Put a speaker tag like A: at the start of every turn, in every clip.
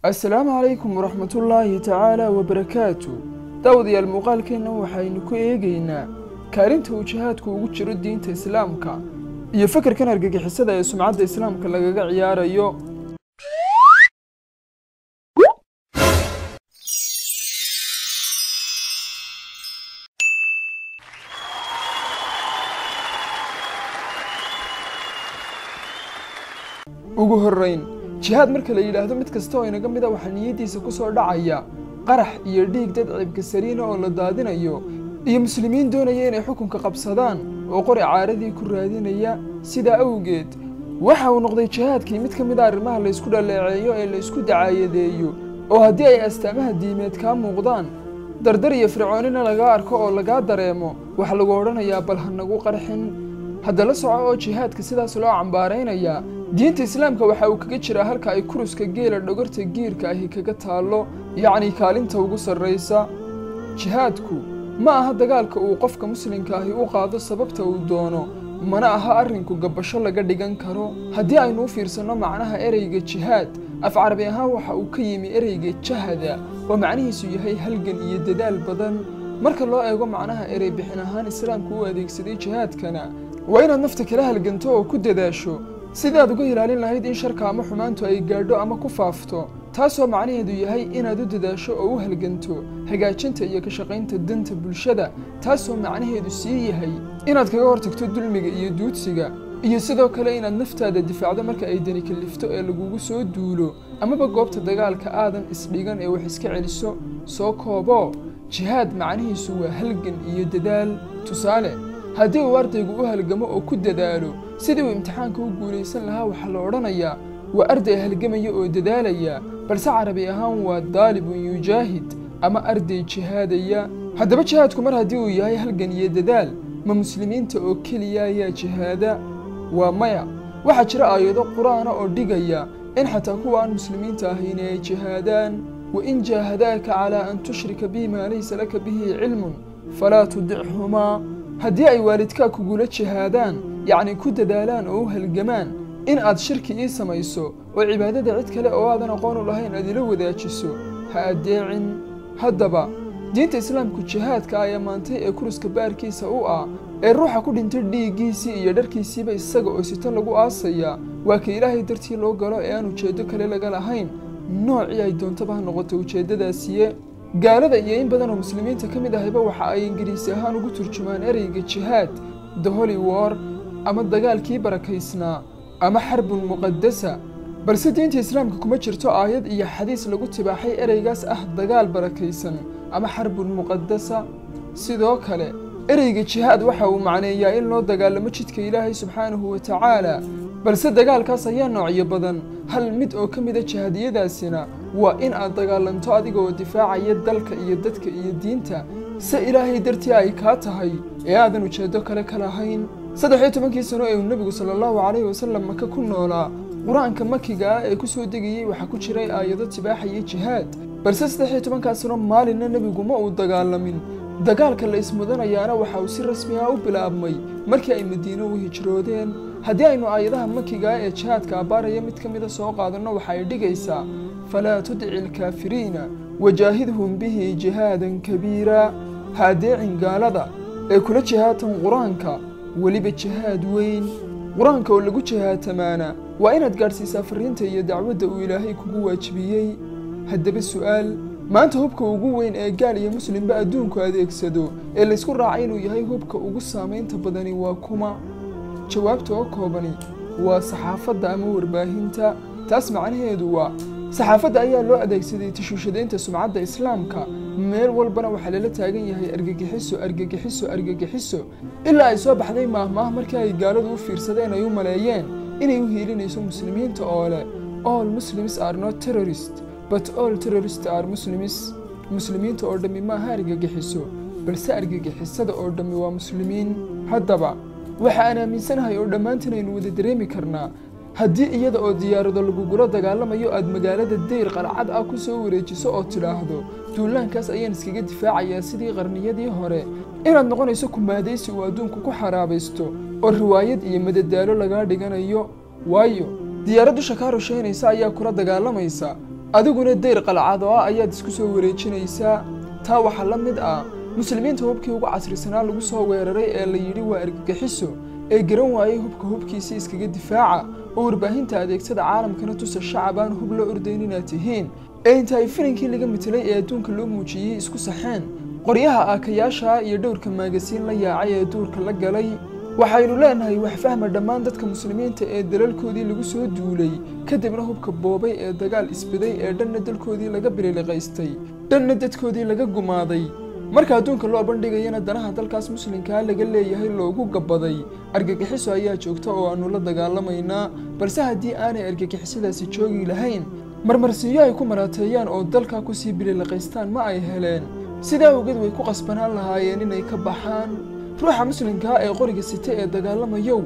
A: السلام عليكم ورحمة الله تعالى وبركاته. داودي المقال كنا وحين كويجينا كارنت وجهاتك وجر الدين إسلامك يفكر كان أرجع حسدا سمعة إسلامك لجا عيار يو وجهرين جهاد مركل يلاهدو مid kasta oo inaga mid ah waxa niyadiisa ku soo dhacaya qarax iyo dhiig dad cibka sariina oo la daadinayo iyo muslimiin doonaya inay xukunka qabsadaan oo qori caaradii ku raadinaya sida awgeed waxa uu noqday jihaadkii mid ka mid ah arrimaha la isku dhaleeceeyo ee la isku dacaayadeeyo oo haddii ay astaamaha diimeed ka muuqdaan dardar iyo fircoonina laga arko oo laga dareemo waxa lagu oranayaa bal hanagu qarxin hadda la soco oo jihaadka sidaas loo cambaareynaya diinta islaamka waxa uu kaga jiraa halka ay kuruska geela dhogorta giirka ahi kaga taalo yacni kaalinta ugu sarreysa jihaadku ma aha dagaalka uu qofka muslimka ahi u qaado sababta uu doono mana aha arrinku gabasho laga dhigan karo haddii aynu u fiirsanno macnaha ereyga jihaad af carabi ahaan waxa uu ka yimi ereyga jahada oo macnihiisu yahay halgan iyo dadaal badan marka loo eego macnaha erey bixin ahaan islaamku u adeegsaday jihaadkana waa inaad nafta kala halganto oo ku dadaasho sidaad uga ilaalin lahayd in sharka ama xumaantu ay gaadho ama ku faafto taasoo macnaheedu yahay inaad u dadaasho oo u halganto hagaajinta iyo ka shaqaynta danta bulshada taasoo macnaheedu sii yahay inaad kaga hortagto dulmiga iyo duudsiga iyo sidoo kale inaad naftaada difaacdo marka ay dani kalifto ee lagugu soo duulo amaba goobta dagaalka aadan isdhigan ee wax iska celiso soo koobo jihaad macnihiisu waa halgan iyo dadaal tusaale haddii uu ardaygu u halgamo oo ku dadaalo sidii uu imtixaanka u guulaysan lahaa waxaa la odhanayaa waa arday halgamaya oo dadaalaya balse carabi ahaan waa daalibun yujaahid ama arday jihaadaya haddaba jihaadku mar haddii uu yahay halgan iyo dadaal ma muslimiinta oo keliya ayaa jihaada waa maya waxaa jira aayado qur-aana oo dhigaya in xataa kuwa aan muslimiinta ahayn ay jihaadaan wain jaahadaaka calaa an tushrika bihi maa laysa laka bihi cilmun falaa tudichumaa haddii ay waalidkaa kugula jihaadaan yacni ku dadaalaan oo u halgamaan in aad shirki ii samayso oo cibaadada cid kale oo aadan aqoon u lahayn aad ila wadaajiso ha addeecin haddaba diinta islaamku jihaadka ay ammaantay ee kuruska baarkiisa u ah ee ruuxa ku dhintay dhiiggiisii iyo dharkiisiiba isaga oo sito lagu aasaya waa ka ilaahay dartii loo galo ee aan ujeeddo kale laga lahayn noocii ay doontaba ha noqoto ujeeddadaasiye gaalada iyo in badan oo muslimiinta ka mid ahayba waxa ay ingiriisi ahaan ugu turjumaan ereyga jihaad the holy war ama dagaalkii barakaysnaa ama xarbun muqaddasa balse diinta islaamka kuma jirto aayad iyo xadiis lagu tibaaxay ereygaas ah dagaal barakaysan ama xarbun muqaddasa sidoo kale ereyga jihaad waxa uu macneeyaa in loo dagaalamo jidka ilaahay subxaanahu wa tacaala balse dagaalkaas ayaa noocyo badan hal mid oo ka mida jihaadiyadaasina waa in aad dagaalanto adiga oo difaacaya dalka iyo dadka iyo diinta se ilaahay dartii ay kaa tahay ee aadan ujeeddo kale ka lahayn 13 sano ee uu nebigu sallallahu calayhi wasallam maka ku noolaa qur-aanka makiga ah ee ku soo degayey waxaa ku jiray aayado tibaaxaya jihaad balse 13 sano maalinna nebigu ma uu dagaalamin dagaalka la ismudanayaana waxa uu si rasmi ah u bilaabmay markii ay madiino u hijroodeen haddii aynu aayadaha makiga ee jihaadka abaaraya mid ka mida soo qaadanno waxa ay dhigaysaa falaa tudci alkaafiriina wajaahidhum bihi jihaadan kabiira ha adeecin gaalada ee kula jihaatan qur-aanka weliba jihaad weyn qur-aanka oo lagu jihaatamaana waa inaad gaadhsiisaa fariinta iyo dacwadda uu ilaahay kugu waajibiyey haddaba su'aal maanta hubka ugu weyn ee gaal iyo muslimba adduunku adeegsado ee laysku raacay inuu yahay hubka ugu saamaynta badani waa kuma jawaabta oo koobani waa saxaafadda ama warbaahinta taas macnaheedu waa saxaafadda ayaa loo adeegsaday tashuushadaynta sumcadda islaamka meel walbana waxaa lala taagan yahay argagixiso ilaa ay soo baxday maahmaah markii ay gaaladu u fiirsadeen ay u maleeyeen inay u hiilinayso muslimiinta oo leh all muslims are not terrorists but all terrorists are muslims muslimiinta oo dhammi maaha argagixiso balse argagixisada oo dhammi waa muslimiin haddaba waxa aan aaminsanahay oo dhammaantiin aynu wada dareemi karnaa haddii iyada oo diyaarado lagugula dagaalamayo aad magaalada dayr qalcad ah ku soo wareejiso oo tidhaahdo duulaankaas ayaan iskaga difaacayaa sidii qarniyadii hore inaad noqonayso kumaadaysi uu adduunku ku xaraabaysto oo riwaayad iyo madadaalo lagaa dhiganayo waayo diyaaraddu shakaaro sheynaysa ayaa kula dagaalamaysa adiguna deyr qalcad oo ayaad isku soo wareejinaysaa taa waxa la mid ah muslimiinta hubkii ugu casrisanaa lagu soo weeraray ee la yidhi waa argagixiso ee garan waayay hubkiisa iskaga difaaca oo warbaahinta adeegsada caalamkana tusa shacabaan hub la ordayn inaad tihiin ee inta ay filinkii laga mitlay ee adduunka loo muujiyey isku saxeen qoryaha aakayaasha iyo dhowrka maagasiin la yaacay ee duurka la galay waxaynu leenahay wax fahma dhammaan dadka muslimiinta ee dalalkoodii lagu soo duulay kadibna hubka boobay ee dagaal isbiday ee dhanna dalkoodii laga biliqaystay dhanna dadkoodii laga gumaaday marka adduunka loo bandhigayana danaha dalkaas muslimka laga leeyahay loogu gabaday argagixiso ayaa joogta oo aanu la dagaalamaynaa balse haddii aanay argagixisadaasi joogi lahayn marmarsiyo ay ku maraateeyaan oo dalka ku sii biliqaystaan ma ay heleen sidaa awgeed way ku qasbanaan lahaayeen inay ka baxaan ruuxa muslimka ee qoriga sita ee dagaalamayow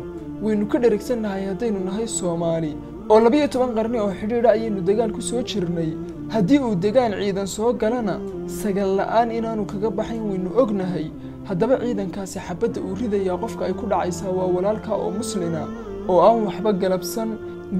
A: waynu ka dherigsannahay haddaynu nahay Soomaali oo 12 qarni oo xidhiidha ayaynu dagaal ku soo jirnay haddii uu degaan ciidan soo galana sagal la'aan inaanu kaga baxayn waynu ognahay haddaba ciidankaasi xabadda uu ridaya qofka ay ku dhacaysaa waa walaalka oo muslina oo aan waxba galabsan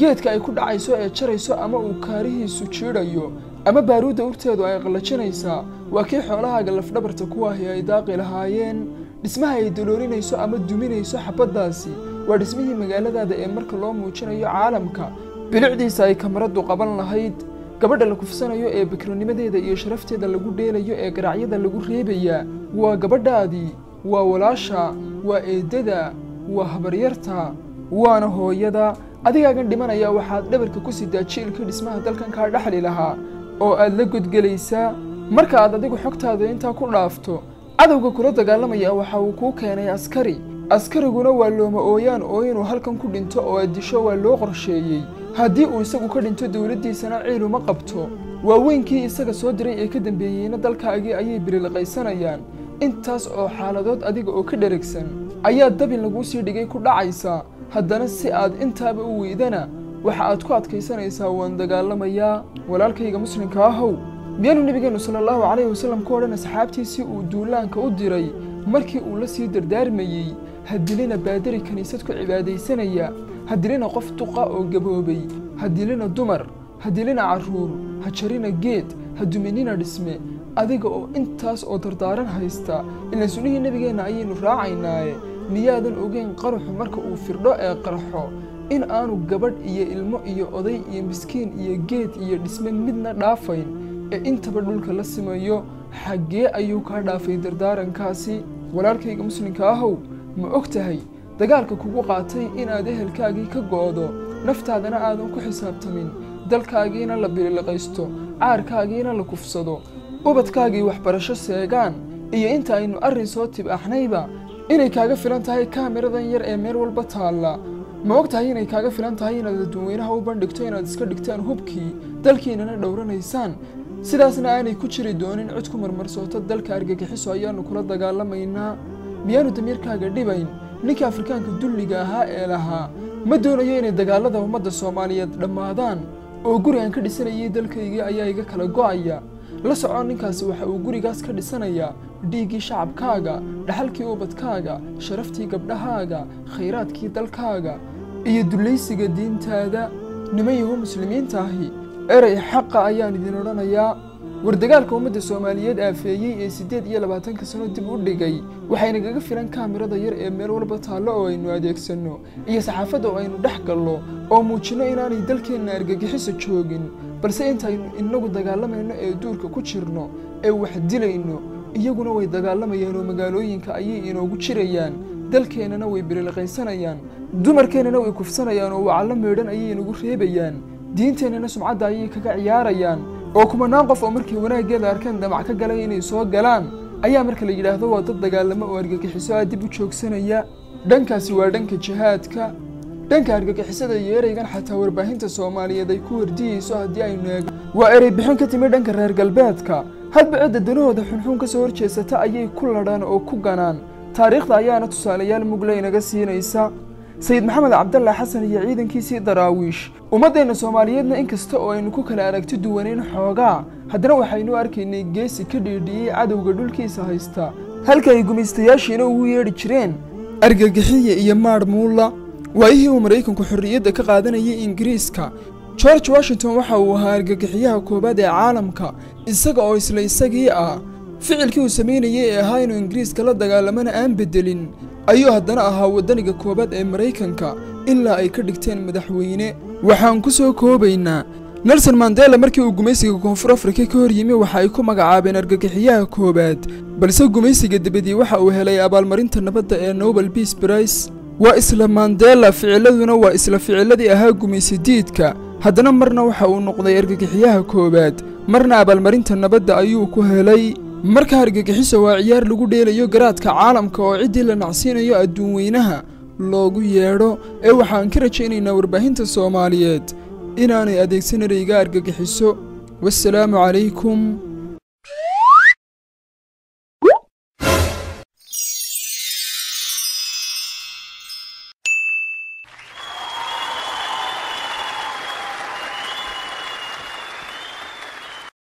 A: geedka ay ku dhacayso ee jarayso ama uu kaarihiisu jiidayo ama baaruudda urteedu ay qalajinaysaa waa kii xoolahaaga lafdhabarta ku ahi ay daaqi lahaayeen dhismaha ay daloolinayso ama duminayso xabaddaasi waa dhismihii magaaladaada ee marka loo muujinayo caalamka bilicdiisa ay kamaradu qaban lahayd gabadha la kufsanayo ee bikronimadeeda iyo sharafteeda lagu dheelayo ee garacyada lagu reebaya waa gabadhaadii waa walaasha waa eedada waa habaryarta waana hooyada adigaagan dhimanaya waxaad dhabarka ku sidaa jiilka dhismaha dalkan ka dhaxli lahaa oo aad la gudgalaysaa marka aad adigu xogtaada inta ku dhaafto cadawga kula dagaalamaya waxa uu ku keenay askariguna waa looma ooyaan oo inuu halkan ku dhinto oo adisho waa loo qorsheeyay haddii uu isagu ka dhinto dawladdiisana ciil uma qabto waa weynkii isaga soo diray ee ka dambeeyeyna dalkaagii ayay biliqaysanayaan intaas oo xaaladood adiga oo ka dherigsan ayaa dabin laguu sii dhigay ku dhacaysaa haddana si aad intaaba u weydana waxa aad ku adkaysanaysaa waan dagaalamayaa walaalkayga muslimka ahow miyaanu nabigeenu sallallahu alayhi wasallam ku odhan asxaabtiisii uu duulaanka u diray markii uu la sii dardaarmayay hadilina baadari kaniisad ku cibaadaysanaya hadilina qof duqa oo gaboobay hadilina dumar hadilina caruur hajarina geed haduminina dhisme adiga oo intaas oo dardaaran haysta ilaa sunnihii nabigeena ayaynu raacaynaaye miyaadan ogeyn qaruxu marka uu firdho ee qarxo in aanu gabadh iyo ilmo iyo oday iyo miskiin iyo geed iyo dhisme midna dhaafayn ee intaba dhulka la simayo xaggee ayuu kaa dhaafay dardaarankaasi walaalkayga muslimka ahow ma og tahay dagaalka kugu qaatay inaad ehelkaagii ka go'do naftaadana aadan ku xisaabtamin dalkaagiina la biliqaysto caarkaagiina la kufsado ubadkaagii waxbarasho seegaan iyo inta aynu arrin soo tibaaxnayba inay kaaga filan tahay kaamiradan yar ee meel walba taalla ma og tahay inay kaaga filan tahay inaad dadweynaha u bandhigto inaad iska dhigtaan hubkii dalkiinana dhowranaysaan sidaasna aanay ku jiri doonin cid ku marmarsoota dalka argagixiso ayaanu kula dagaalamaynaa miyaanu damiirkaaga dhibayn ninka afrikaanka dulliga ahaa ee lahaa ma doonayo inay dagaalada ummadda Soomaaliyeed dhammaadaan oo guri aan ka dhisanayay dalkaygii ayaa iga kala go'aya la soco ninkaasi waxa uu gurigaas ka dhisanayaa dhiiggii shacabkaaga dhaxalkii ubadkaaga sharaftii gabdhahaaga khayraadkii dalkaaga iyo dulaysiga diintaada nimayahu muslimiinta ahi eray xaqa ayaan idin odhanayaa wardagaalka ummadda Soomaaliyeed aafeeyay ee 28 sano dib u dhigay waxayna kaga filan kaamirada yar ee meel walba taalo oo aynu adeegsano iyo saxaafadda oo aynu dhex galno oo muujino inaanay dalkeena argagixiso joogin balse intaynu inagu dagaalamayno ee duurka ku jirno ee wax dilayno iyaguna way dagaalamayaan oo magaalooyinka ayay inoogu jirayaan dalkeenana way biliqaysanayaan dumarkeenana way kufsanayaan oo wacala meedhan ayay inagu reebayaan diinteenana sumcadda ayay kaga ciyaarayaan oo kumanaan qof oo markii wanaageeda arkeen damac ka galay inay soo galaan ayaa marka la yiraahdo waa dad dagaalamo oo argagixiso aad dib u joogsanaya dhankaasi waa dhanka jihaadka dhanka argagixisada iyo ereygan xataa warbaahinta Soomaaliyeed ay ku wardiyayso haddii aynu eegno waa erey bixin ka timid dhanka reer galbeedka hadba cidda danahooda xunxun ka soo horjeesata ayay ku ladhaan oo ku ganaan taariikhda ayaana tusaalayaal mugle inaga siinaysa sayid maxamed cabdulla xasan iyo ciidankiisii daraawiish ummadeena Soomaaliyeedna inkasta oo aynu ku kala aragti duwaneen xoogaa haddana waxaynu arkaynay geesi ka dhiidhiyay cadawga dhulkiisa haysta halka ay gumaystayaashiina ugu yeedhi jireen argagixiye iyo maar muulla waayihii uu Mareykanku xorriyadda ka qaadanayay Ingiriiska George Washington waxa uu ahaa argagixiyaha koobaad ee caalamka isaga oo isla isagii ah ficilkii uu sameynayay ee ahaa inuu Ingiriiska la dagaalamana aan bedelin ayuu haddana ahaa wadaniga koobaad ee Mareykanka ilaa ay ka dhigteen madaxweyne. waxaan ku soo koobaynaa Nelson Mandela markii uu gumaysiga Koonfur Afrika ka hor yimi waxa ay ku magacaabeen argagixiyaha koobaad balse gumaysiga dibadii waxa uu helay abaalmarinta nabadda ee Nobel Peace Prize. waa isla Mandela ficiladuna waa isla ficiladii ahaa gumaysi diidka haddana marna waxa uu noqday argagixiyaha koobaad marna abaalmarinta nabadda ayuu ku helay. marka argagixiso waa ciyaar lagu dheelayo garaadka caalamka oo cidii la nacsiinayo adduun weynaha loogu yeedho ee waxaan ka rajaynaynaa warbaahinta Soomaaliyeed inaanay adeegsan ereyga argagixiso. wassalaamu calaykum.